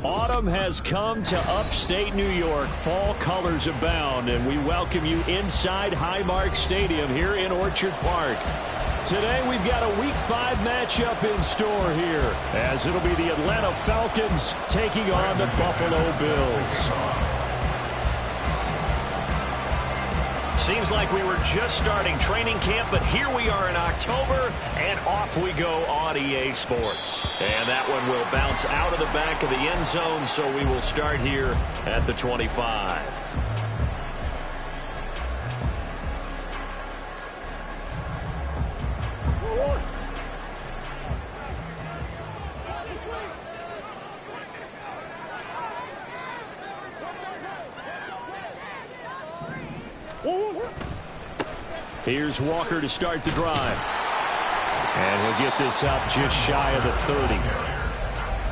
Autumn has come to upstate New York. Fall colors abound, and we welcome you inside Highmark Stadium here in Orchard Park. Today we've got a Week 5 matchup in store here, as it'll be the Atlanta Falcons taking on the Buffalo Bills. Seems like we were just starting training camp, but here we are in October, and off we go on EA Sports. And that one will bounce out of the back of the end zone, so we will start here at the 25. Here's Walker to start the drive. And he'll get this up just shy of the 30.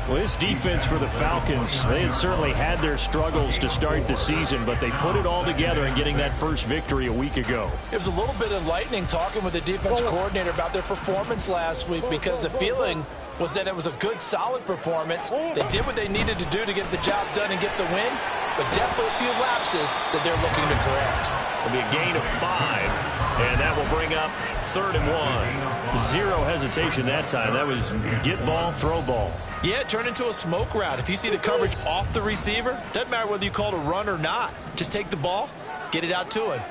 Well, this defense for the Falcons, they had certainly had their struggles to start the season, but they put it all together in getting that first victory a week ago. It was a little bit enlightening talking with the defense coordinator about their performance last week, because the feeling was that it was a good, solid performance. They did what they needed to do to get the job done and get the win, but definitely a few lapses that they're looking to correct. It'll be a gain of 5. And that will bring up 3rd and 1. Zero hesitation that time. That was get ball, throw ball. Yeah, it turned into a smoke route. If you see the coverage off the receiver, doesn't matter whether you call it a run or not. Just take the ball, get it out to him.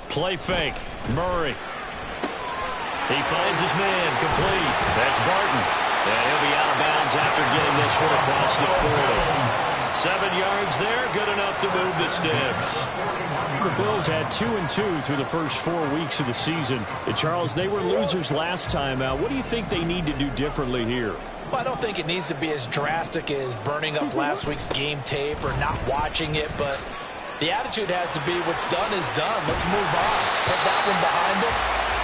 Play fake. Murray. He finds his man. Complete. That's Barton. And he'll be out of bounds after getting this one across the 40. 7 yards there, good enough to move the sticks. The Bills had 2-2 through the first 4 weeks of the season. And Charles, they were losers last time out. What do you think they need to do differently here? Well, I don't think it needs to be as drastic as burning up last week's game tape or not watching it, but the attitude has to be what's done is done. Let's move on. Put that one behind them,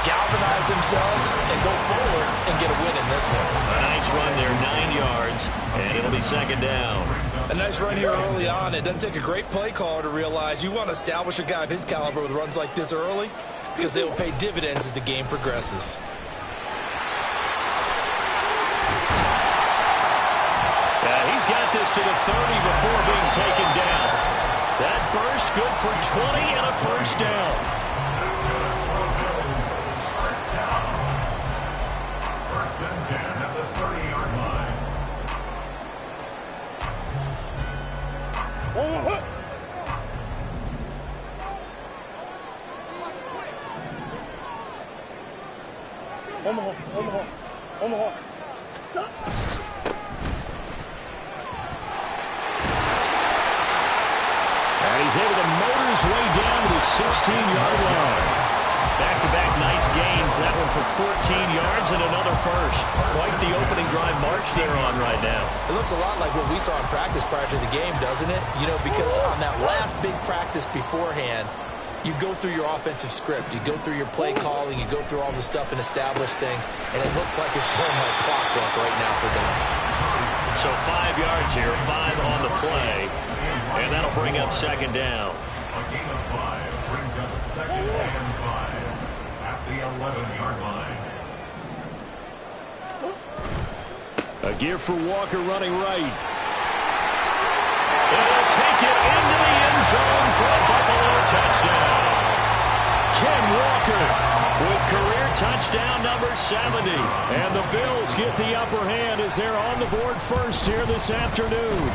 galvanize themselves, and go forward and get a win in this one. A nice run there, 9 yards, and it'll be 2nd down. A nice run here early on. It doesn't take a great play caller to realize you want to establish a guy of his caliber with runs like this early, because they will pay dividends as the game progresses. Yeah, he's got this to the 30 before being taken down. That burst good for 20 and a 1st down. First and 10 at the 30-yard line. Omaha. And he's able to motor his way down to the 16-yard line. Back-to-back nice gains. That one for 14 yards and another first. Quite the opening drive march they're on right now. It looks a lot like what we saw in practice prior to the game, doesn't it? You know, because on that last big practice beforehand, you go through your offensive script. You go through your play calling. You go through all the stuff and establish things. And it looks like it's going like clockwork right now for them. So 5 yards here, 5 on the play. And that'll bring up 2nd down. A gain of 5 brings up 2nd and 5 at the 11-yard line. A give for Walker running right. And he'll take it into the end zone for a Buffalo touchdown. Ken Walker with career touchdown number 70. And the Bills get the upper hand as they're on the board first here this afternoon.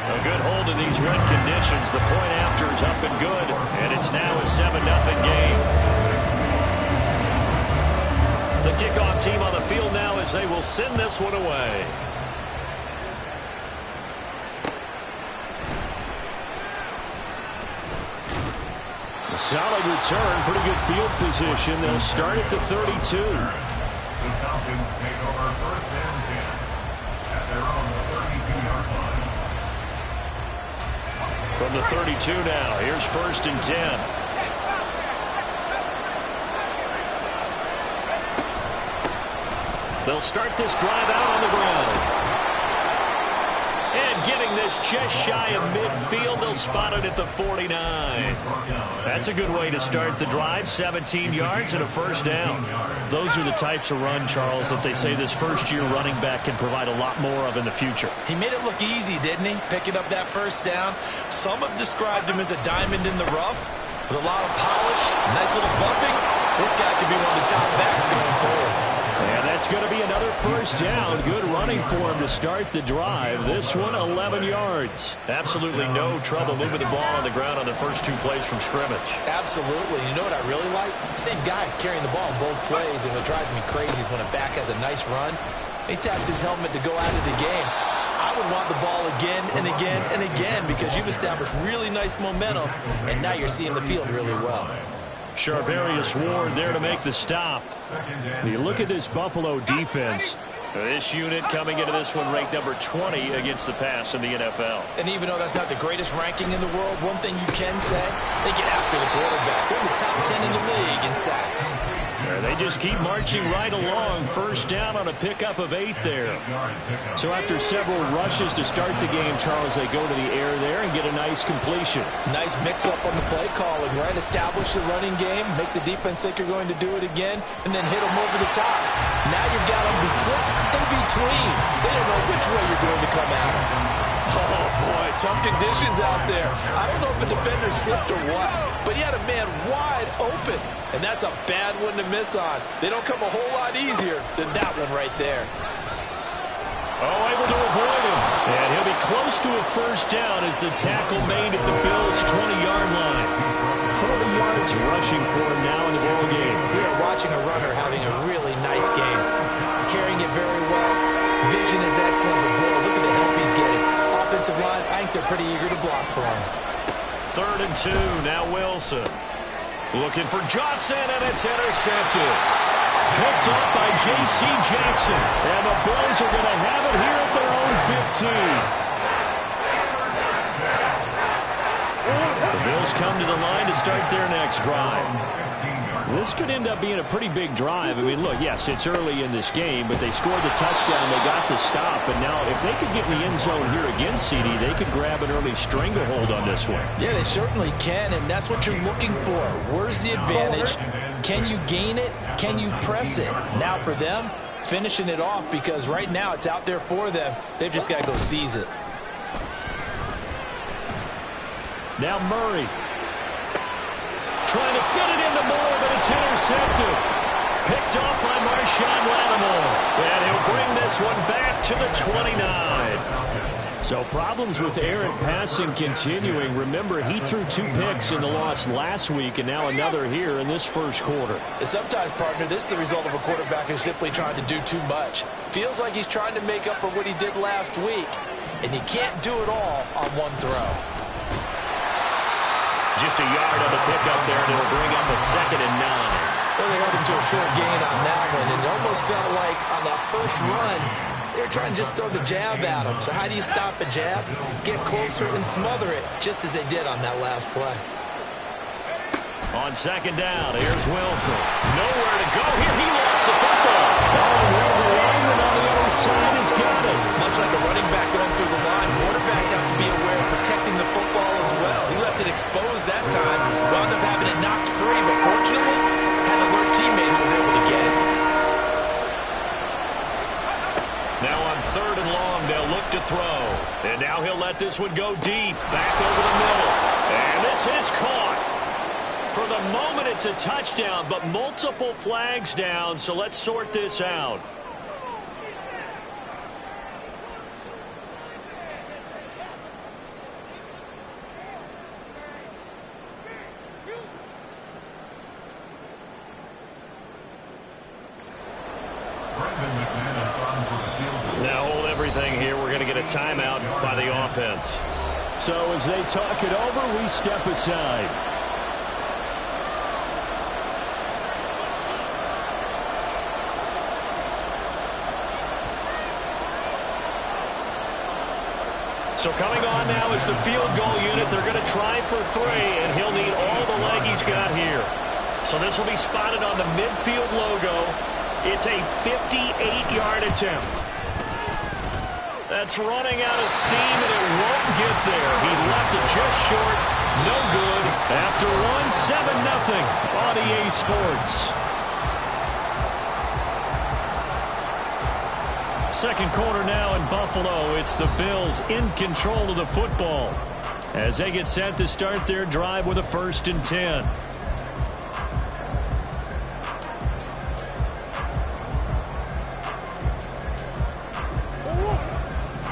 A good hold in these red conditions. The point after is up and good. And it's now a 7-0 game. The kickoff team on the field now as they will send this one away. A solid return, pretty good field position. They'll start at the 32. The Falcons take over 1st and 10 at their own 32-yard line. From the 32 now, here's 1st and 10. They'll start this drive out on the ground. And getting this just shy of midfield. They'll spot it at the 49. That's a good way to start the drive. 17 yards and a first down. Those are the types of run, Charles, that they say this first-year running back can provide a lot more of in the future. He made it look easy, didn't he? Picking up that first down. Some have described him as a diamond in the rough with a lot of polish, nice little bumping. This guy could be one of the top backs going forward. And that's going to be another first down. Good running for him to start the drive. This one, 11 yards. Absolutely no trouble moving the ball on the ground on the first 2 plays from scrimmage. Absolutely. You know what I really like? Same guy carrying the ball in both plays, and what drives me crazy is when a back has a nice run, he taps his helmet to go out of the game. I would want the ball again and again and again because you've established really nice momentum, and now you're seeing the field really well. Charvarius Ward there to make the stop. You look at this Buffalo defense. This unit coming into this one ranked number 20 against the pass in the NFL. And even though that's not the greatest ranking in the world, one thing you can say, they get after the quarterback. They're in the top 10 in the league in sacks. They just keep marching right along. First down on a pickup of 8 there. So after several rushes to start the game, Charles, they go to the air there and get a nice completion. Nice mix-up on the play calling, right? Establish the running game, make the defense think you're going to do it again, and then hit them over the top. Now you've got them betwixt and between. They don't know which way you're going to come at them. Oh, boy, tough conditions out there. I don't know if a defender slipped or what, but he had a man wide open, and that's a bad one to miss on. They don't come a whole lot easier than that one right there. Oh, able to avoid him. And he'll be close to a first down as the tackle made at the Bills' 20-yard line. 40 yards rushing for him now in the ball game. We are watching a runner having a really nice game. Carrying it very well. Vision is excellent, but boy, look at the help he's getting. Offensive line, I think they're pretty eager to block for him. 3rd and 2, now Wilson. Looking for Johnson, and it's intercepted. Picked off by J.C. Jackson. And the Bills are going to have it here at their own 15. The Bills come to the line to start their next drive. This could end up being a pretty big drive. I mean, look, yes, it's early in this game, but they scored the touchdown. They got the stop. And now if they could get in the end zone here again, CD, they could grab an early stranglehold on this one. Yeah, they certainly can, and that's what you're looking for. Where's the advantage? Can you gain it? Can you press it? Now for them, finishing it off because right now it's out there for them. They've just got to go seize it. Now Murray. Trying to fit it into Moore, but it's intercepted. Picked off by Marshawn Lattimore. And he'll bring this one back to the 29. So problems with errant passing continuing. Remember, he threw 2 picks in the loss last week, and now another here in this first quarter. And sometimes, partner, this is the result of a quarterback who's simply trying to do too much. Feels like he's trying to make up for what he did last week, and he can't do it all on one throw. Just a yard on the pickup there, and it'll bring up a 2nd and 9. Well, they held him to a short gain on that one, and it almost felt like on that first run, they were trying to just throw the jab at him. So how do you stop a jab? Get closer and smother it, just as they did on that last play. On 2nd down, here's Wilson. Nowhere to go here. He lost the football. Oh, where the lineman on the other side has got it. Much like a running back going through the line, quarterbacks have to be aware of protecting the football as well. He left it exposed that time, wound up having it knocked free, but fortunately, had an alert teammate who was able to get it. Now on 3rd and long, they'll look to throw. And now he'll let this one go deep, back over the middle. And this is caught. For the moment, it's a touchdown, but multiple flags down, so let's sort this out. Now hold everything here. We're going to get a timeout by the offense. So as they talk it over, we step aside. So coming on now is the field goal unit. They're going to try for 3, and he'll need all the leg he's got here. So this will be spotted on the midfield logo. It's a 58-yard attempt. That's running out of steam, and it won't get there. He left it just short. No good. After one, 7-0 on EA Sports. Second quarter now in Buffalo. It's the Bills in control of the football as they get set to start their drive with a 1st and 10.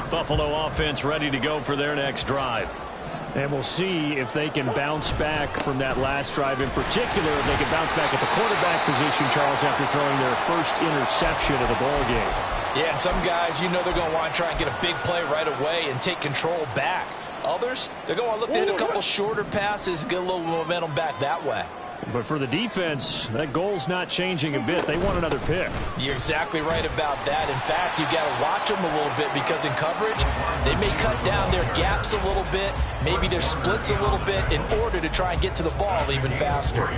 Buffalo offense ready to go for their next drive. And we'll see if they can bounce back from that last drive. In particular, if they can bounce back at the quarterback position, Charles, after throwing their first interception of the ball game. Yeah, and some guys, you know they're going to want to try and get a big play right away and take control back. Others, they're going to look to hit a couple shorter passes, get a little momentum back that way. But for the defense, that goal's not changing a bit. They want another pick. You're exactly right about that. In fact, you've got to watch them a little bit because in coverage, they may cut down their gaps a little bit, maybe their splits a little bit in order to try and get to the ball even faster.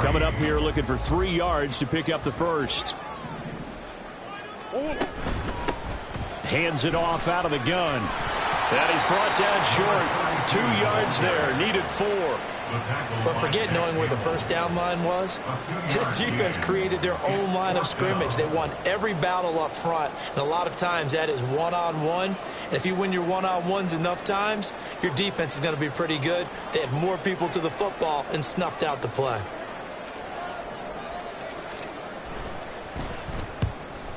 Coming up here looking for 3 yards to pick up the first. Hands it off out of the gun. That is brought down short. 2 yards there. Needed 4. But forget knowing where the first down line was. This defense created their own line of scrimmage. They won every battle up front. And a lot of times that is one-on-one. And if you win your one-on-ones enough times, your defense is going to be pretty good. They had more people to the football and snuffed out the play.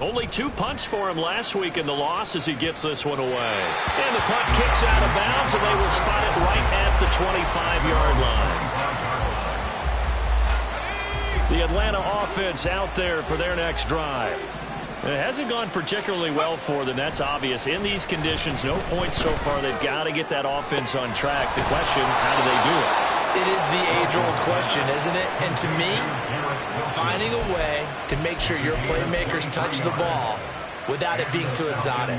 Only 2 punts for him last week in the loss as he gets this one away. And the punt kicks out of bounds, and they will spot it right at the 25-yard line. The Atlanta offense out there for their next drive. And it hasn't gone particularly well for them. That's obvious. In these conditions, no points so far. They've got to get that offense on track. The question, how do they do it? It is the age-old question, isn't it? And to me, finding a way to make sure your playmakers touch the ball without it being too exotic.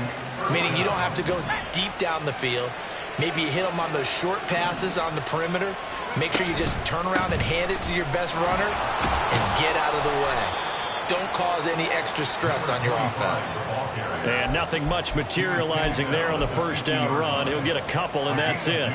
Meaning you don't have to go deep down the field. Maybe you hit them on those short passes on the perimeter. Make sure you just turn around and hand it to your best runner and get out of the way. Don't cause any extra stress on your offense. And nothing much materializing there on the first down run. He'll get a couple, and that's it.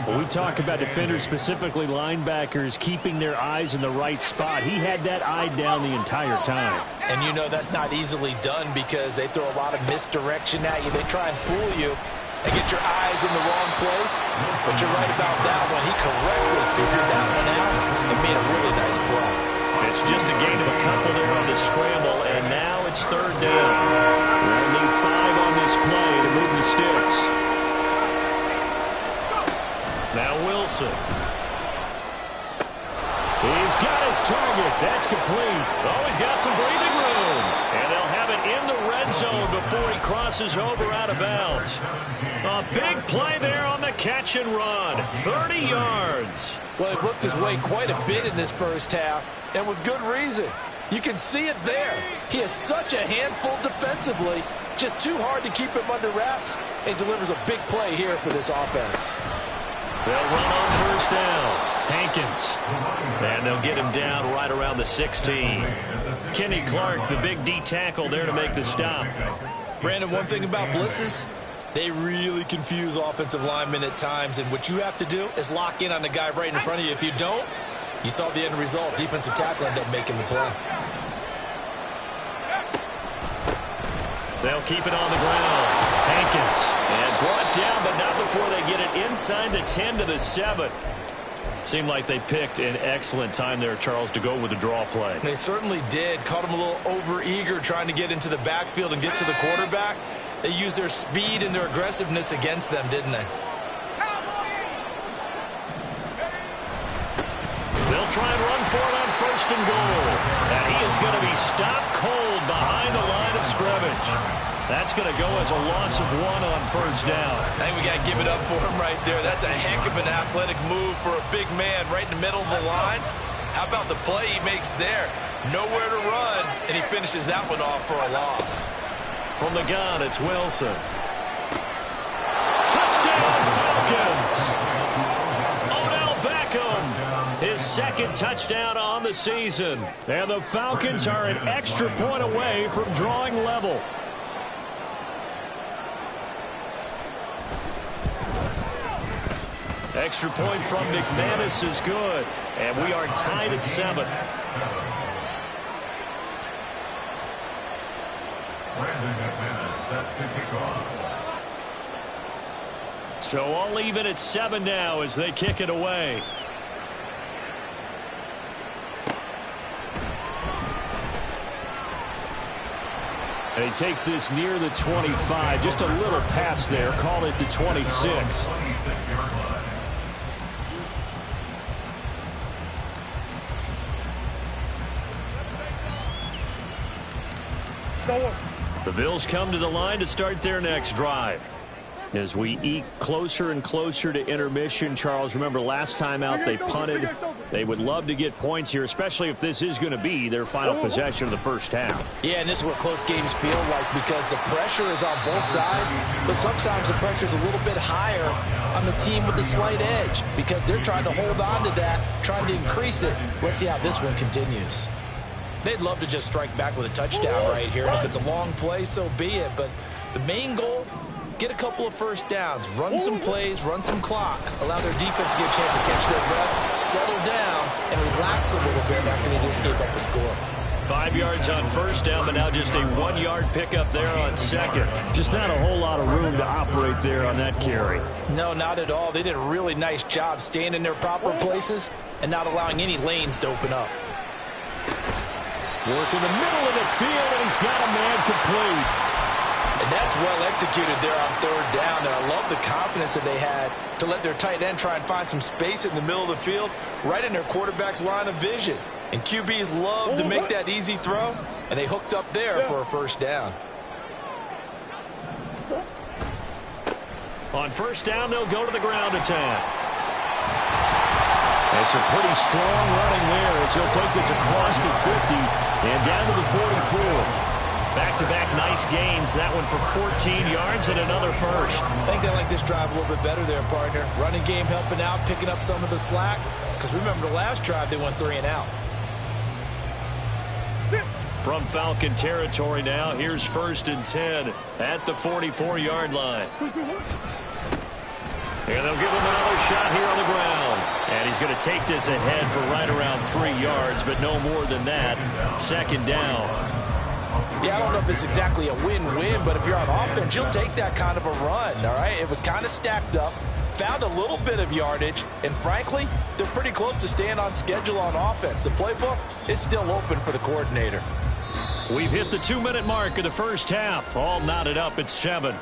When we talk about defenders, specifically linebackers, keeping their eyes in the right spot, he had that eye down the entire time. And you know that's not easily done because they throw a lot of misdirection at you. They try and fool you and get your eyes in the wrong place. But you're right about that one. He correctly figured that one out and made a really nice play. It's just a gain of a couple there on the scramble, and now it's 3rd down. They'll need 5 on this play to move the sticks. Now Wilson. He's got his target. That's complete. Oh, he's got some breathing room. And they'll have it in the red zone before he crosses over out of bounds. A big play there on the catch and run. 30 yards. Well, he looked his way quite a bit in this first half, and with good reason. You can see it there. He is such a handful defensively. Just too hard to keep him under wraps, and delivers a big play here for this offense. They'll run on first down. Hankins. And they'll get him down right around the 16. Kenny Clark, the big D tackle there to make the stop. Brandon, one thing about blitzes, they really confuse offensive linemen at times. And what you have to do is lock in on the guy right in front of you. If you don't, you saw the end result. Defensive tackle ended up making the play. They'll keep it on the ground. Hankins. And brought down, but not before they get it inside the 10 to the 7. Seemed like they picked an excellent time there, Charles, to go with the draw play. They certainly did. Caught them a little over-eager trying to get into the backfield and get to the quarterback. They used their speed and their aggressiveness against them, didn't they? They'll try and run for it on 1st and goal. And he is going to be stopped cold behind the line of scrimmage. That's going to go as a loss of 1 on 1st down. I think we got to give it up for him right there. That's a heck of an athletic move for a big man right in the middle of the line. How about the play he makes there? Nowhere to run, and he finishes that one off for a loss. From the gun, it's Wilson. Touchdown, Falcons! Odell Beckham, his 2nd touchdown on the season. And the Falcons are an extra point away from drawing level. Extra point from McManus is good. And we are tied at 7. Brandon McManus set to kick off. So all even at 7 now as they kick it away. And he takes this near the 25. Just a little pass there. Call it the 26. The Bills come to the line to start their next drive. As we eke closer and closer to intermission, Charles, remember last time out they punted. They would love to get points here, especially if this is going to be their final possession of the first half. Yeah, and this is what close games feel like because the pressure is on both sides, but sometimes the pressure is a little bit higher on the team with the slight edge because they're trying to hold on to that, trying to increase it. Let's see how this one continues. They'd love to just strike back with a touchdown right here, and if it's a long play, so be it. But the main goal, get a couple of first downs, run some plays, run some clock, allow their defense to get a chance to catch their breath, settle down, and relax a little bit after they just gave up a score. 5 yards on first down, but now just a 1-yard pickup there on second. Just not a whole lot of room to operate there on that carry. No, not at all. They did a really nice job staying in their proper places and not allowing any lanes to open up. Work in the middle of the field, and he's got a man complete. And that's well executed there on third down. And I love the confidence that they had to let their tight end try and find some space in the middle of the field, right in their quarterback's line of vision. And QBs love to make that easy throw, and they hooked up there for a first down. On first down, they'll go to the ground attack. That's a pretty strong running there as he'll take this across the 50 and down to the 44. Back-to-back nice gains. That one for 14 yards and another first. I think they like this drive a little bit better there, partner. Running game helping out, picking up some of the slack. Because remember, the last drive they went 3 and out. From Falcon territory now, here's 1st and 10 at the 44-yard line. And they'll give him another shot here on the ground. And he's going to take this ahead for right around 3 yards, but no more than that. 2nd down. Yeah, I don't know if it's exactly a win-win, but if you're on offense, you'll take that kind of a run, all right? It was kind of stacked up, found a little bit of yardage, and frankly, they're pretty close to staying on schedule on offense. The playbook is still open for the coordinator. We've hit the 2-minute mark of the first half. All knotted up at 7.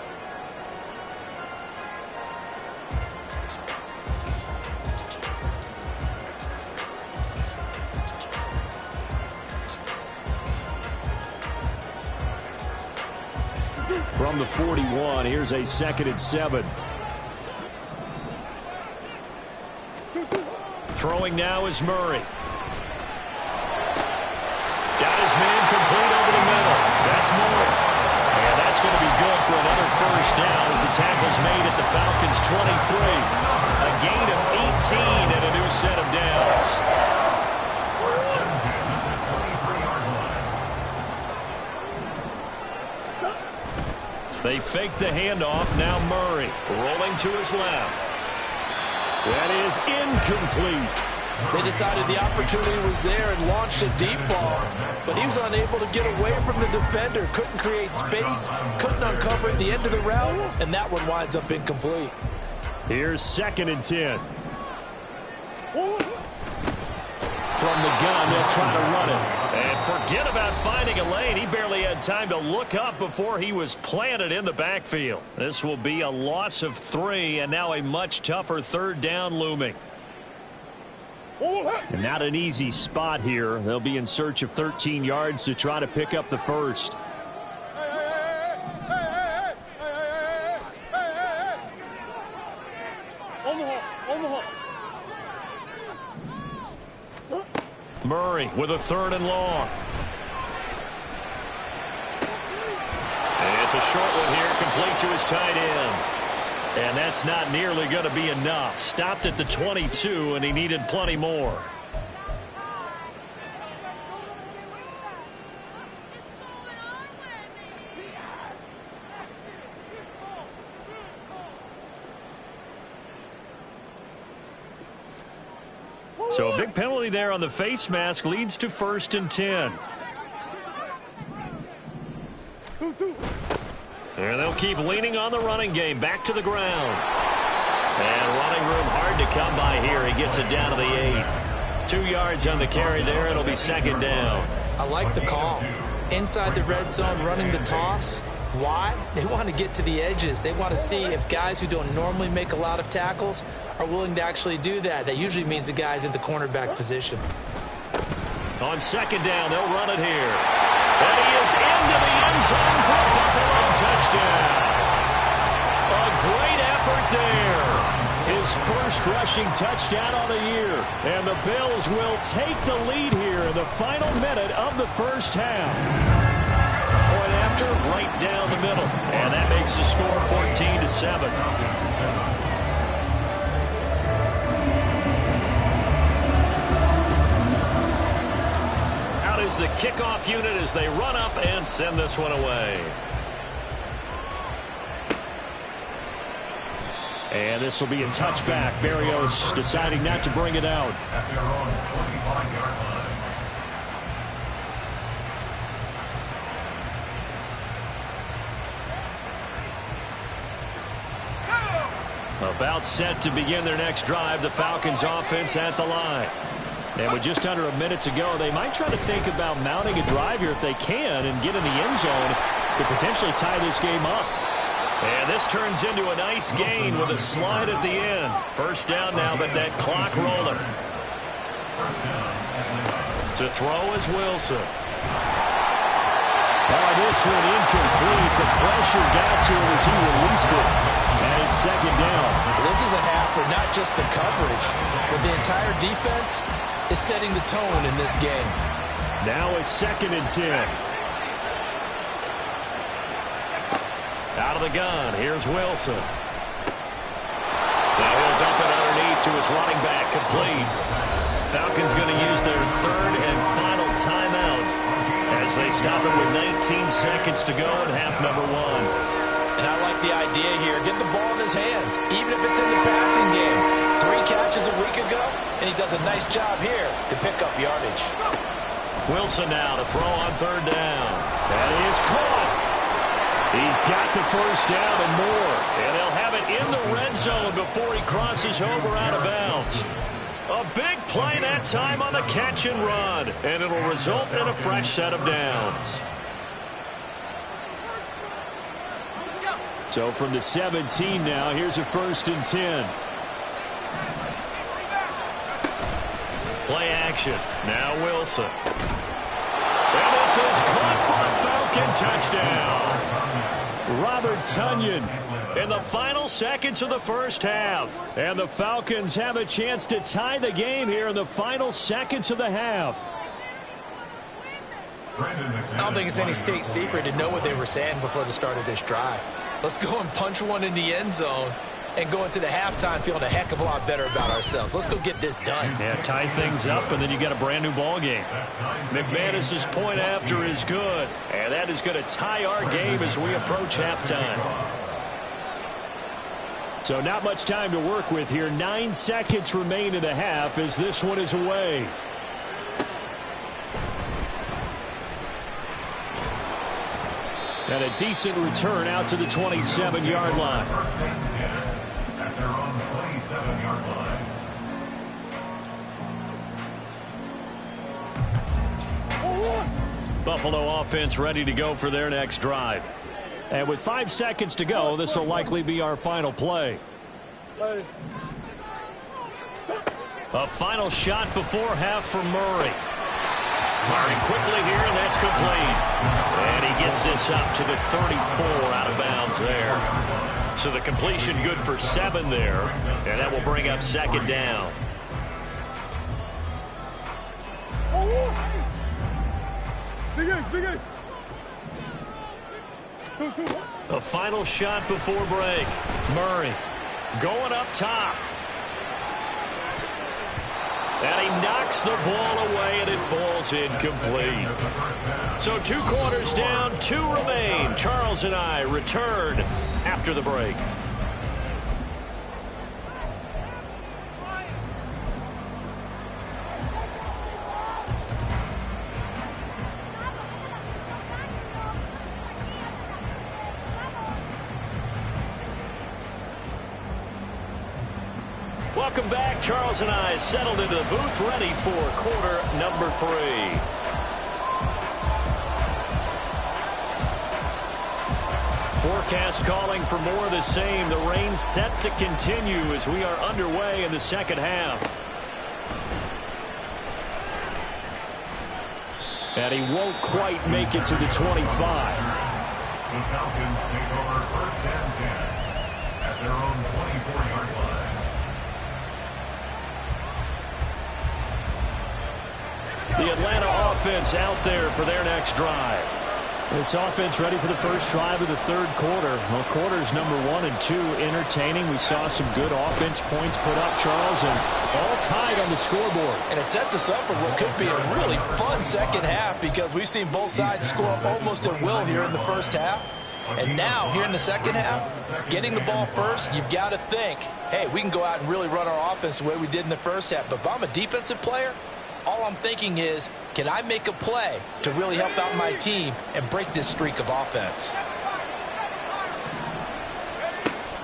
From the 41, here's a 2nd and 7. Throwing now is Murray. Got his man complete over the middle. That's Murray. And that's going to be good for another first down as the tackle's made at the Falcons' 23. A gain of 18 and a new set of downs. They fake the handoff. Now Murray rolling to his left. That is incomplete. They decided the opportunity was there and launched a deep ball, but he was unable to get away from the defender. Couldn't create space, couldn't uncover at the end of the route, and that one winds up incomplete. Here's 2nd and 10. From the gun, they'll try to run it. And forget about finding a lane. He barely had time to look up before he was planted in the backfield. This will be a loss of 3, and now a much tougher 3rd down looming. And not an easy spot here. They'll be in search of 13 yards to try to pick up the first. Murray with a 3rd and long. And it's a short one here, complete to his tight end. And that's not nearly going to be enough. Stopped at the 22, and he needed plenty more. So a big penalty there on the face mask leads to 1st and 10. And they'll keep leaning on the running game. Back to the ground. And running room hard to come by here. He gets it down to the 8. 2 yards on the carry there. It'll be 2nd down. I like the call. Inside the red zone, running the toss. Why? They want to get to the edges. They want to see if guys who don't normally make a lot of tackles are willing to actually do that. That usually means the guy's in the cornerback position. On 2nd down, they'll run it here. And he is into the end zone for a Buffalo touchdown. A great effort there. His first rushing touchdown on the year. And the Bills will take the lead here in the final minute of the first half. Point after, right down the middle. And that makes the score 14-7. Out is the kickoff unit as they run up and send this one away. And this will be a touchback. Barrios deciding not to bring it out. At their own 25-yard line. About set to begin their next drive, the Falcons offense at the line. And with just under a minute to go, they might try to think about mounting a drive here if they can and get in the end zone to potentially tie this game up. And this turns into a nice gain with a slide at the end. 1st down now, but that clock rolling. To throw is Wilson. Oh, this one incomplete. The pressure got to him as he released it. And it's 2nd down. This is a half where not just the coverage, but the entire defense is setting the tone in this game. Now it's 2nd and 10. Out of the gun, here's Wilson. Now he'll dump it underneath to his running back, complete. Falcons going to use their 3rd and final timeout as they stop it with 19 seconds to go in half number 1. And I like the idea here. Get the ball in his hands, even if it's in the passing game. 3 catches a week ago, and he does a nice job here to pick up yardage. Wilson now to throw on 3rd down. That is caught. He's got the 1st down and more. And they'll have it in the red zone before he crosses over out of bounds. A big play that time on the catch and run. And it'll result in a fresh set of downs. So from the 17 now, here's a 1st and 10. Play action. Now Wilson. And this is caught for a Falcon touchdown. Robert Tonyan. In the final seconds of the first half. And the Falcons have a chance to tie the game here in the final seconds of the half. I don't think it's any state secret to know what they were saying before the start of this drive. Let's go and punch one in the end zone and go into the halftime feeling a heck of a lot better about ourselves. Let's go get this done. Yeah, tie things up, and then you got a brand new ball game. McManus's point after is good, and that is going to tie our game as we approach halftime. So not much time to work with here. 9 seconds remain in the half as this one is away. And a decent return out to the 27-yard line. At their own 27-yard line. Buffalo offense ready to go for their next drive. And with 5 seconds to go, this will likely be our final play. A final shot before half for Murray. Firing quickly here, and that's complete. And he gets this up to the 34 out of bounds there. So the completion good for 7 there, and that will bring up 2nd down. A final shot before break. Murray going up top. And he knocks the ball away, and it falls incomplete. So 2 quarters down, 2 remain. Charles and I return after the break. Welcome back. Charles and I settled into the booth, ready for quarter number 3. Forecast calling for more of the same. The rain set to continue as we are underway in the second half. And he won't quite make it to the 25. The Falcons take over first and 10 at their own 24-yard line. The Atlanta offense out there for their next drive. This offense ready for the first drive of the third quarter. Well, quarters number 1 and 2 entertaining. We saw some good offense points put up, Charles, and all tied on the scoreboard. And it sets us up for what could be a really fun second half because we've seen both sides score almost at will here in the first half. And now, here in the second half, getting the ball first, you've got to think, hey, we can go out and really run our offense the way we did in the first half. But if I'm a defensive player, all I'm thinking is, can I make a play to really help out my team and break this streak of offense?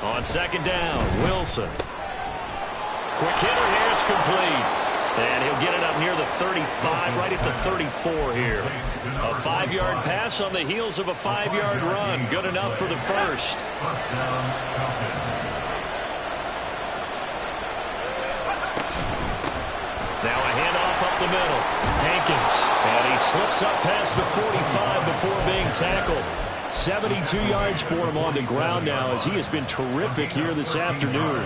On second down, Wilson. Quick hitter here, it's complete. And he'll get it up near the 35, right at the 34 here. A 5-yard pass on the heels of a 5-yard run. Good enough for the first. Now a handoff up the middle. Hankins. And he slips up past the 45 before being tackled. 72 yards for him on the ground now as he has been terrific here this afternoon.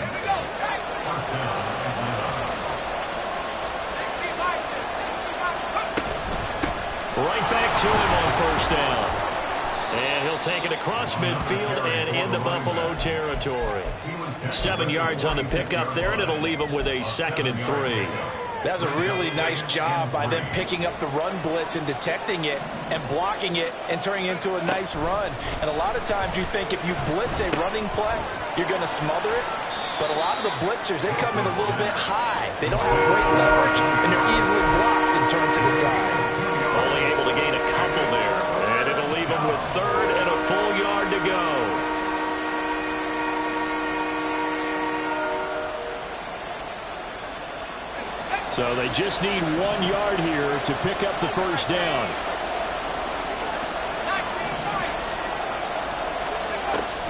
Right back to him on first down. And he'll take it across midfield and into Buffalo territory. 7 yards on the pickup there, and it'll leave him with a 2nd and 3. That's a really nice job by them picking up the run blitz and detecting it and blocking it and turning it into a nice run. And a lot of times you think if you blitz a running play, you're going to smother it. But a lot of the blitzers, they come in a little bit high. They don't have great leverage, and they're easily blocked and turned to the side. Only able to gain a couple there. And it'll leave him with 3rd and a full yard to go. So they just need 1 yard here to pick up the first down.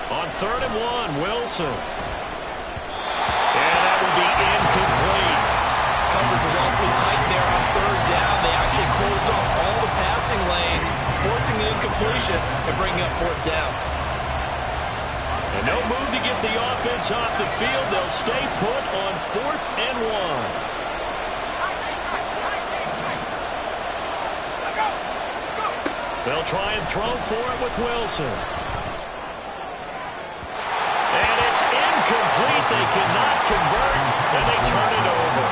On 3rd and 1, Wilson. And that will be incomplete. Coverage is awfully tight there on 3rd down. They actually closed off all the passing lanes, forcing the incompletion and bringing up 4th down. And no move to get the offense off the field. They'll stay put on 4th and 1. They'll try and throw for it with Wilson. And it's incomplete. They cannot convert, and they turn it over.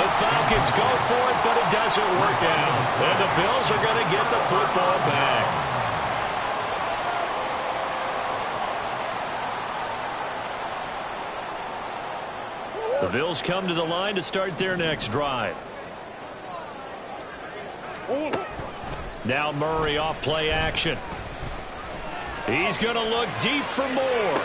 The Falcons go for it, but it doesn't work out. And the Bills are going to get the football back. The Bills come to the line to start their next drive. Now Murray off play action. He's going to look deep for more.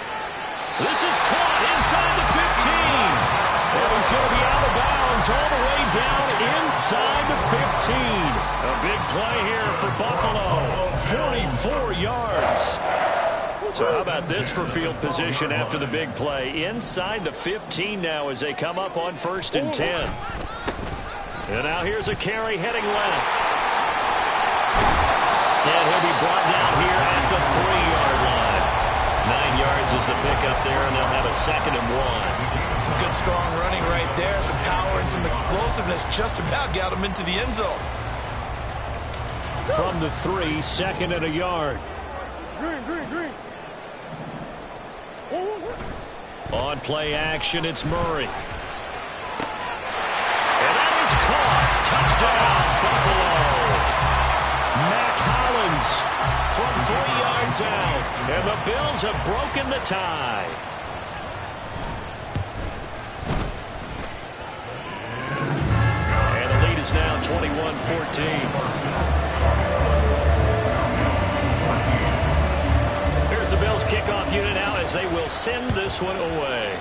This is caught inside the 15. And he's going to be out of bounds all the way down inside the 15. A big play here for Buffalo. 44 yards. So how about this for field position after the big play? Inside the 15 now as they come up on 1st and 10. And now here's a carry heading left. And he'll be brought down here at the 3-yard line. 9 yards is the pickup there, and they'll have a 2nd and 1. Some good, strong running right there. Some power and some explosiveness just about got him into the end zone. From the 3, 2nd and a yard. On play action, it's Murray. And that is caught. Touchdown, Buffalo. Mac Hollins from 3 yards out. And the Bills have broken the tie. And the lead is now 21-14. Here's the Bills kickoff unit now as they will send this one away.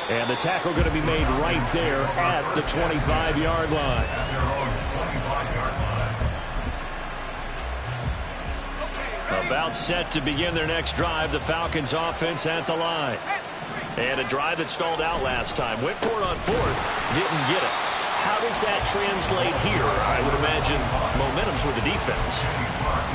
And the tackle going to be made right there at the 25-yard line. At their own 25-yard line. About set to begin their next drive. The Falcons offense at the line. And a drive that stalled out last time. Went for it on fourth. Didn't get it. How does that translate here? I would imagine momentum's with the defense.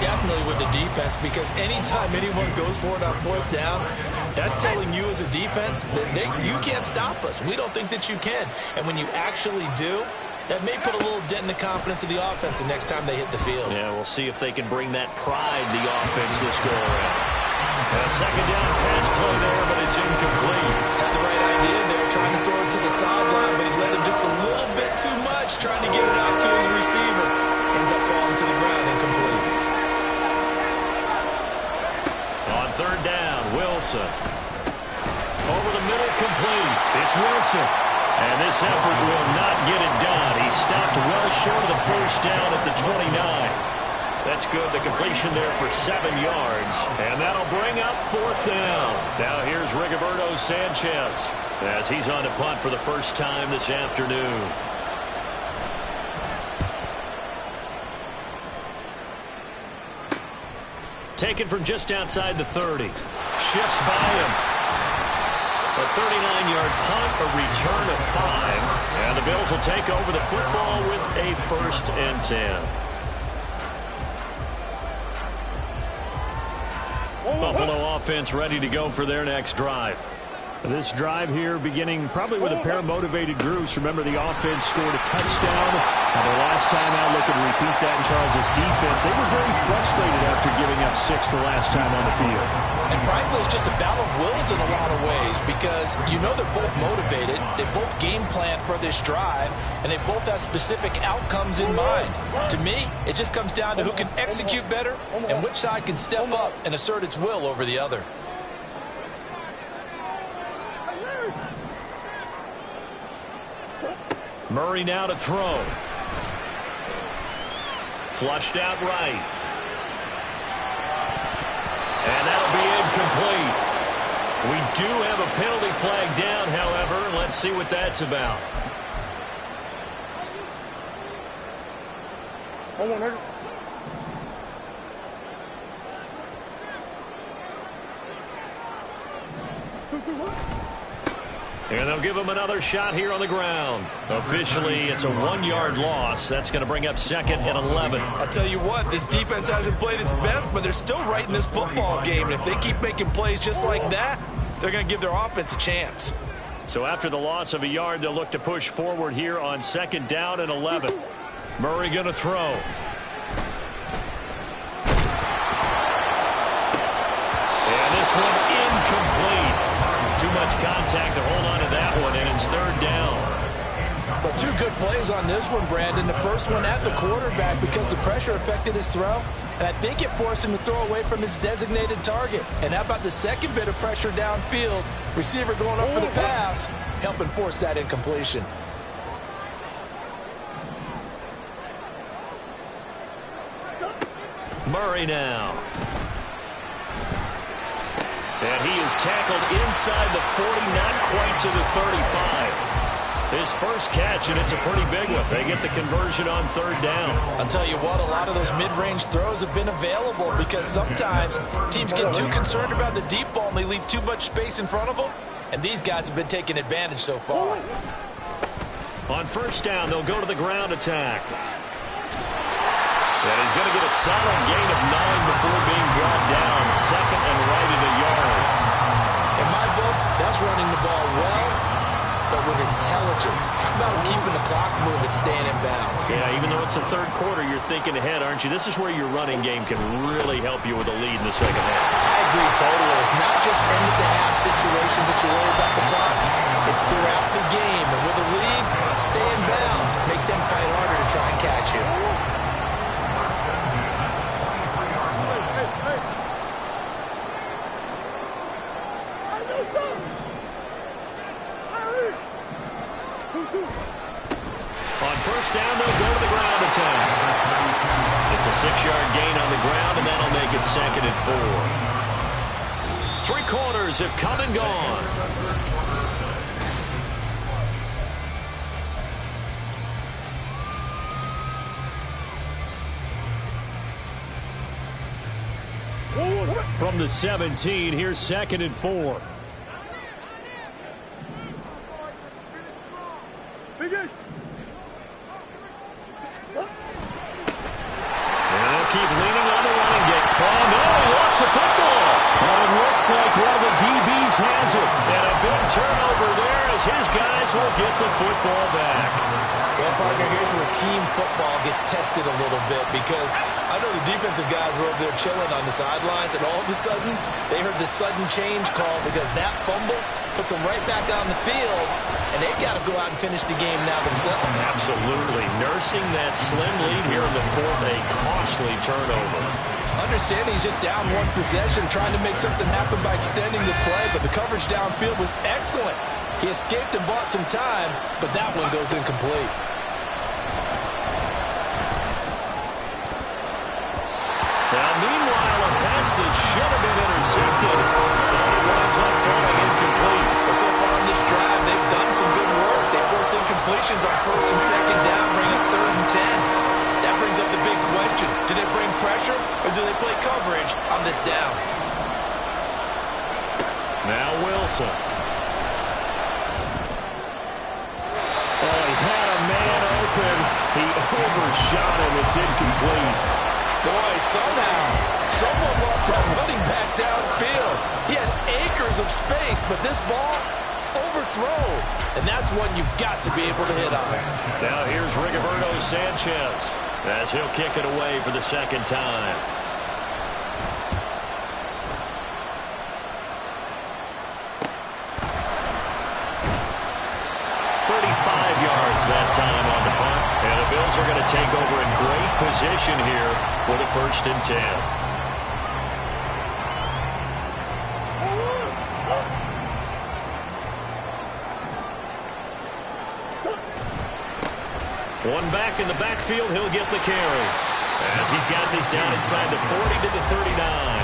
Definitely with the defense, because anytime anyone goes for it on fourth down, that's telling you as a defense that you can't stop us. We don't think that you can. And when you actually do, that may put a little dent in the confidence of the offense the next time they hit the field. Yeah, we'll see if they can bring that pride the offense this go around. A second down pass play there, but it's incomplete. Had the right idea there, trying to throw it to the sideline, but he let him just a little bit too much, trying to get it out to his receiver. Ends up falling to the ground, incomplete. On third down, Wilson. Over the middle, complete. It's Wilson. And this effort will not get it done. He stopped well short of the first down at the 29. That's good. The completion there for 7 yards. And that'll bring up fourth down. Now here's Rigoberto Sanchez as he's on to punt for the first time this afternoon. Taken from just outside the 30. Shifts by him. A 39-yard punt, a return of 5. And the Bills will take over the football with a 1st and 10. Buffalo offense ready to go for their next drive. This drive here beginning probably with a pair of motivated groups. Remember, the offense scored a touchdown. Their last time out, looking to repeat that in Charles' defense. They were very frustrated after giving up 6 the last time on the field. And frankly, it's just a battle of wills in a lot of ways, because you know they're both motivated. They both game plan for this drive, and they both have specific outcomes in mind. To me, it just comes down to who can execute better and which side can step up and assert its will over the other. Murray now to throw. Flushed out right. And that'll be incomplete. We do have a penalty flag down, however. Let's see what that's about. And they'll give him another shot here on the ground. Officially, it's a 1-yard loss. That's going to bring up 2nd and 11. I'll tell you what, this defense hasn't played its best, but they're still right in this football game. And if they keep making plays just like that, they're going to give their offense a chance. So after the loss of a yard, they'll look to push forward here on 2nd down and 11. Murray going to throw. And this one incomplete. Too much contact to hold on to that one, and it's 3rd down. But 2 good plays on this one, Brandon. The first one at the quarterback because the pressure affected his throw, and I think it forced him to throw away from his designated target. And how about the second bit of pressure downfield? Receiver going up for the pass, helping force that incompletion. Murray now. And he is tackled inside the 40, not quite to the 35. His first catch, and it's a pretty big one. They get the conversion on 3rd down. I'll tell you what, a lot of those mid-range throws have been available because sometimes teams get too concerned about the deep ball and they leave too much space in front of them, and these guys have been taking advantage so far. On 1st down, they'll go to the ground attack. And he's going to get a solid gain of 9 before being brought down. 2nd and right at a yard. In my book, that's running the ball well, but with intelligence. How about keeping the clock moving, staying in bounds? Yeah, even though it's the 3rd quarter, you're thinking ahead, aren't you? This is where your running game can really help you with a lead in the 2nd half. I agree totally. It's not just end-at-the-half situations that you worry about the clock. It's throughout the game. And with a lead, stay in bounds. Make them fight harder to try and catch you. On 1st down, they'll go to the ground attack. It's a 6-yard gain on the ground, and that'll make it 2nd and 4. 3 quarters have come and gone. from the 17. Here's 2nd and 4. Keep leaning on the running game. Oh, no, he lost the football. And it looks like one of the DBs has it. And a big turnover there as his guys will get the football back. Well, partner, here's where team football gets tested a little bit, because I know the defensive guys were over there chilling on the sidelines, and all of a sudden, they heard the sudden change call because that fumble puts them right back on the field, and they've got to go out and finish the game now themselves. Absolutely. Nursing that slim lead here in the fourth, a costly turnover. Understanding he's just down one possession, trying to make something happen by extending the play, but the coverage downfield was excellent. He escaped and bought some time, but that one goes incomplete. Now, meanwhile, a pass that should have been intercepted, and it winds up falling incomplete. Well, so far on this drive, they've done some good work. They force incompletions on 1st and 2nd down, bring up 3rd and 10. That brings up the big question. Do they bring pressure, or do they play coverage on this down? Now Wilson. Oh, he had a man open. He overshot him. It's incomplete. Boy, somehow, someone lost that running back downfield. He had acres of space, but this ball overthrown. And that's one you've got to be able to hit on. Now here's Rigoberto Sanchez as he'll kick it away for the 2nd time. That time on the punt, and the Bills are going to take over in great position here with a 1st and 10. One back in the backfield, he'll get the carry as he's got this down inside the 40 to the 39.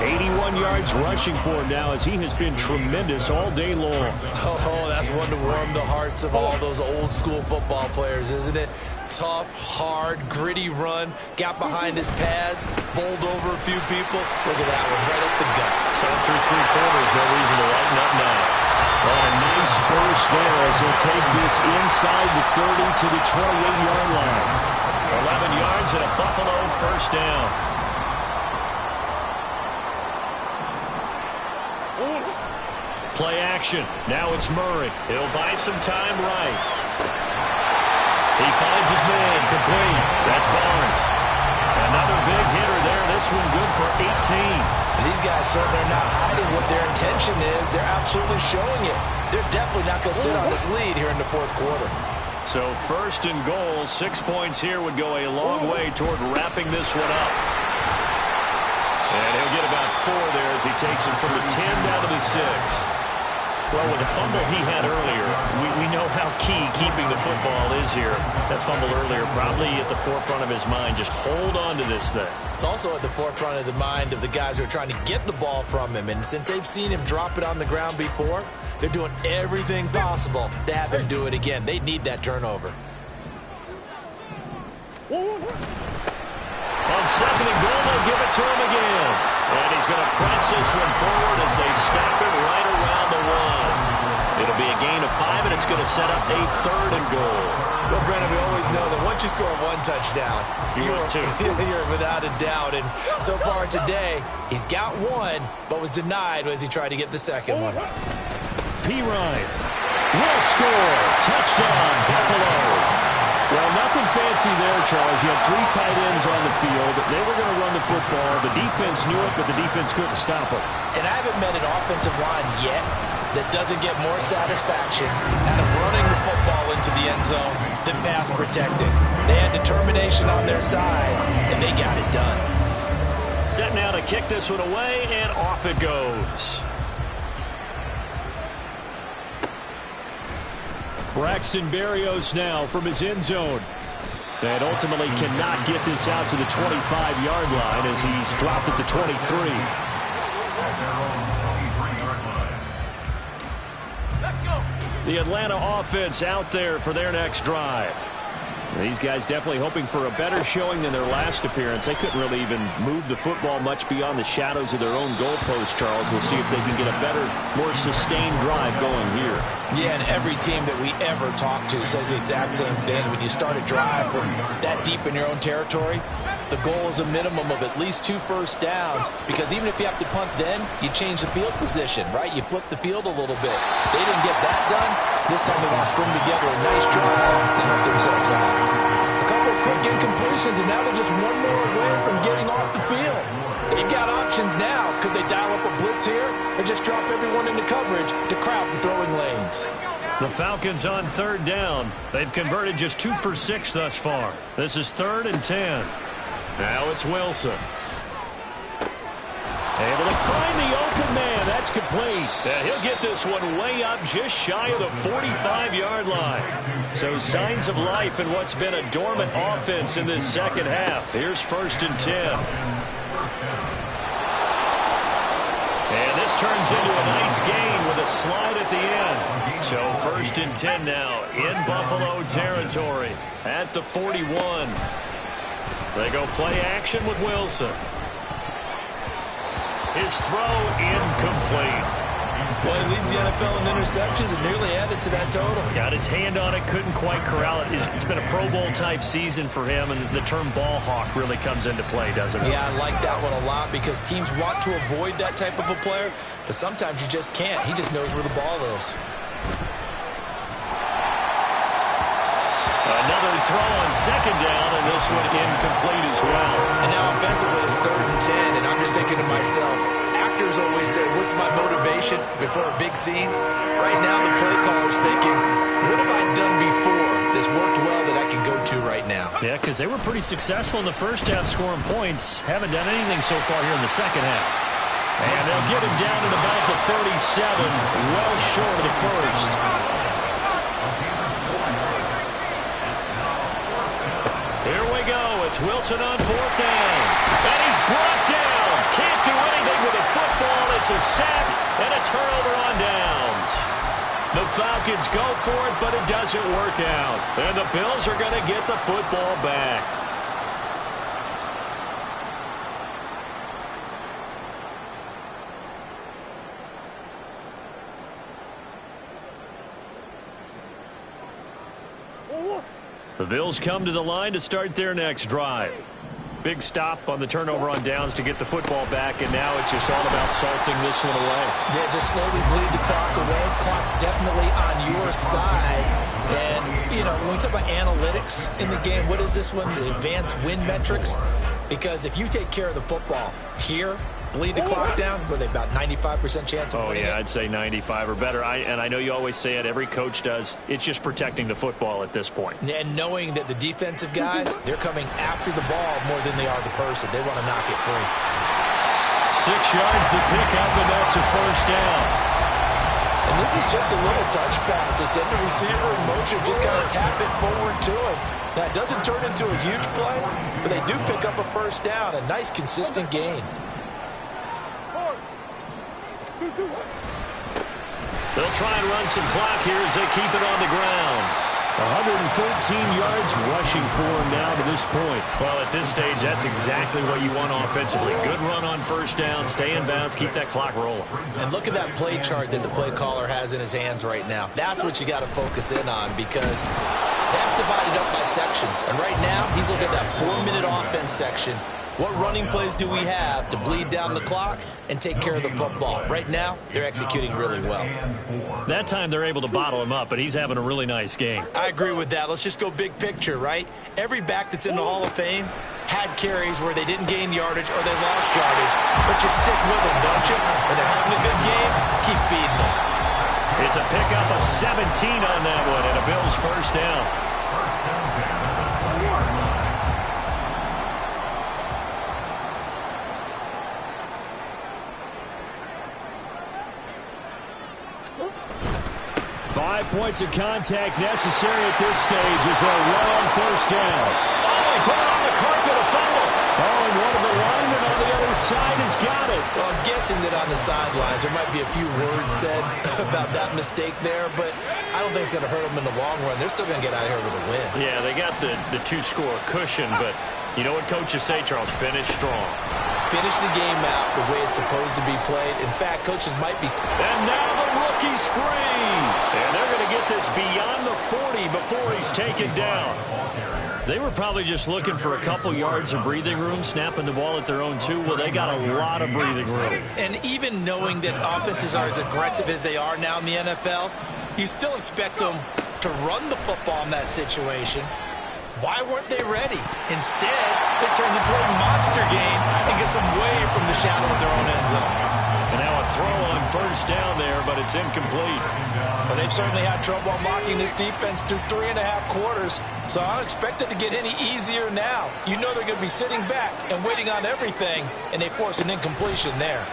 81 yards rushing for him now as he has been tremendous all day long. Oh, that's one to warm the hearts of all those old-school football players, isn't it? Tough, hard, gritty run, got behind his pads, bowled over a few people. Look at that one, right up the gut. So through 3 quarters, no reason to lighten up now. Oh, a nice burst there as he'll take this inside the 30 to the 28-yard line. 11 yards and a Buffalo 1st down. Play action. Now it's Murray. He'll buy some time right. He finds his man. Complete. That's Barnes. Another big hitter there. This one good for 18. And these guys certainly are not hiding what their intention is. They're absolutely showing it. They're definitely not going to sit on this lead here in the 4th quarter. So 1st and goal. 6 points here would go a long way toward wrapping this one up. And he'll get about 4 there as he takes it from the 10 down to the 6. Well, with the fumble he had earlier, we know how key keeping the football is here. That fumble earlier probably at the forefront of his mind. Just hold on to this thing. It's also at the forefront of the mind of the guys who are trying to get the ball from him. And since they've seen him drop it on the ground before, they're doing everything possible to have him do it again. They need that turnover. On 2nd and goal, they'll give it to him again. And he's going to press this one forward as they stop it right around the 1. It'll be a gain of 5, and it's going to set up a 3rd and goal. Well, Brennan, we always know that once you score 1 touchdown, you're without a doubt. And so far today, he's got 1, but was denied as he tried to get the 2nd one. P-Ryan will score. Touchdown, Buffalo. Well, nothing fancy there, Charles. You had 3 tight ends on the field. They were going to run the football. The defense knew it, but the defense couldn't stop it. And I haven't met an offensive line yet that doesn't get more satisfaction out of running the football into the end zone than pass protecting. They had determination on their side, and they got it done. Set now to kick this one away, and off it goes. Braxton Berrios now from his end zone. And ultimately cannot get this out to the 25-yard line as he's dropped at the 23. The Atlanta offense out there for their next drive. These guys definitely hoping for a better showing than their last appearance. They couldn't really even move the football much beyond the shadows of their own goalpost, Charles. We'll see if they can get a better, more sustained drive going here. Yeah, and every team that we ever talk to says the exact same thing. When you start a drive from that deep in your own territory, the goal is a minimum of at least 2 first downs, because even if you have to punt then, you change the field position, right? You flip the field a little bit. They didn't get that done. This time they want to string together a nice drive and help themselves out. A couple of quick incompletions, and now they're just one more away from getting off the field. They've got options now. Could they dial up a blitz here or just drop everyone into coverage to crowd the throwing lanes? The Falcons on 3rd down. They've converted just 2 for 6 thus far. This is 3rd and 10. Now it's Wilson. Able to find the open man. That's complete. He'll get this one way up just shy of the 45-yard line. So signs of life in what's been a dormant offense in this second half. Here's 1st and 10. And this turns into a nice gain with a slide at the end. So 1st and 10 now in Buffalo territory at the 41. They go play action with Wilson. His throw incomplete. Well, he leads the NFL in interceptions and nearly added to that total. Got his hand on it, couldn't quite corral it. It's been a Pro Bowl-type season for him, and the term ball hawk really comes into play, doesn't it? Yeah, I like that one a lot because teams want to avoid that type of a player, but sometimes you just can't. He just knows where the ball is. Another throw on 2nd down, and this one incomplete as well. And now offensively it's 3rd and 10, and I'm just thinking to myself, actors always say, what's my motivation before a big scene? Right now the play caller's thinking, what have I done before that's worked well that I can go to right now? Yeah, because they were pretty successful in the first half scoring points. Haven't done anything so far here in the second half. And they'll get him down at about the 37, well short of the first. Here we go. It's Wilson on 4th down. And he's brought down. Can't do anything with the football. It's a sack and a turnover on downs. The Falcons go for it, but it doesn't work out. And the Bills are going to get the football back. The Bills come to the line to start their next drive. Big stop on the turnover on downs to get the football back, and now it's just all about salting this one away. Yeah, just slowly bleed the clock away. Clock's definitely on your side. And, you know, when we talk about analytics in the game, what is this one? The advanced win metrics? Because if you take care of the football here, bleed the clock down, were they about 95% chance of winning it? I'd say 95 or better. And I know you always say it, every coach does. It's just protecting the football at this point. And knowing that the defensive guys, they're coming after the ball more than they are the person. They want to knock it free. 6 yards the pickup, and that's a 1st down. And this is just a little touch pass. They send the receiver in motion, just kind of tap it forward to him. Now, it doesn't turn into a huge play, but they do pick up a 1st down. A nice, consistent gain. They'll try and run some clock here as they keep it on the ground. 113 yards rushing for him now to this point. Well, at this stage, that's exactly what you want offensively. Good run on 1st down, stay in bounds, keep that clock rolling. And look at that play chart that the play caller has in his hands right now. That's what you got to focus in on because that's divided up by sections. And right now, he's looking at that 4-minute offense section. What running plays do we have to bleed down the clock and take care of the football? Right now, they're executing really well. That time they're able to bottle him up, but he's having a really nice game. I agree with that. Let's just go big picture, right? Every back that's in the Hall of Fame had carries where they didn't gain yardage or they lost yardage. But you stick with them, don't you? When they're having a good game, keep feeding them. It's a pickup of 17 on that one and a Bills 1st down. 5 points of contact necessary at this stage as they'll run on 1st down. Oh, he put it on the carpet, a fumble. Oh, and one of the linemen on the other side has got it. Well, I'm guessing that on the sidelines there might be a few words said about that mistake there, but I don't think it's going to hurt them in the long run. They're still going to get out of here with a win. Yeah, they got the two-score cushion, but you know what coaches say, Charles? Finish strong. Finish the game out the way it's supposed to be played. In fact, coaches might be... And now the rookie's free. And they're going to get this beyond the 40 before he's taken down. They were probably just looking for a couple yards of breathing room, snapping the ball at their own 2. Well, they got a lot of breathing room. And even knowing that offenses are as aggressive as they are now in the NFL, you still expect them to run the football in that situation. Why weren't they ready? Instead, it turns into a monster game and gets them way from the shadow of their own end zone. And now a throw on first down there, but it's incomplete. Well, they've certainly had trouble unlocking this defense through 3.5 quarters, so I don't expect it to get any easier now. You know they're going to be sitting back and waiting on everything, and they force an incompletion there.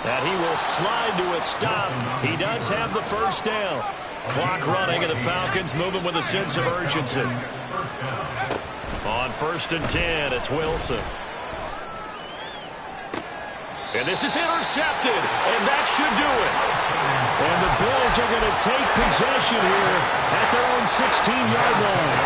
And he will slide to a stop. He does have the first down. Clock running, and the Falcons moving with a sense of urgency. On 1st and 10, it's Wilson. And this is intercepted, and that should do it. And the Bills are going to take possession here at their own 16-yard line.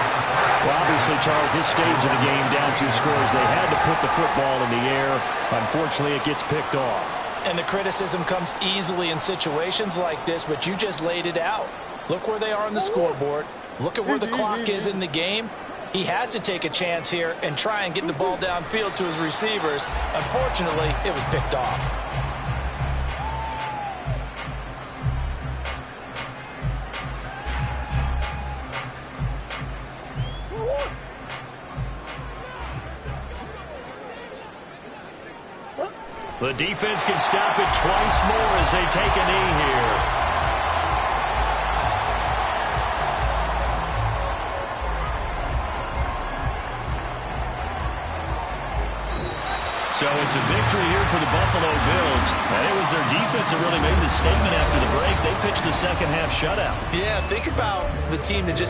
Well, obviously, Charles, this stage of the game, down 2 scores, they had to put the football in the air. Unfortunately, it gets picked off. And the criticism comes easily in situations like this, but you just laid it out. Look where they are on the scoreboard. Look at where the clock is in the game. He has to take a chance here and try and get the ball downfield to his receivers. Unfortunately, it was picked off. The defense can stop it twice more as they take a knee here. So it's a victory here for the Buffalo Bills. And it was their defense that really made the statement after the break. They pitched the second half shutout. Yeah, think about the team that just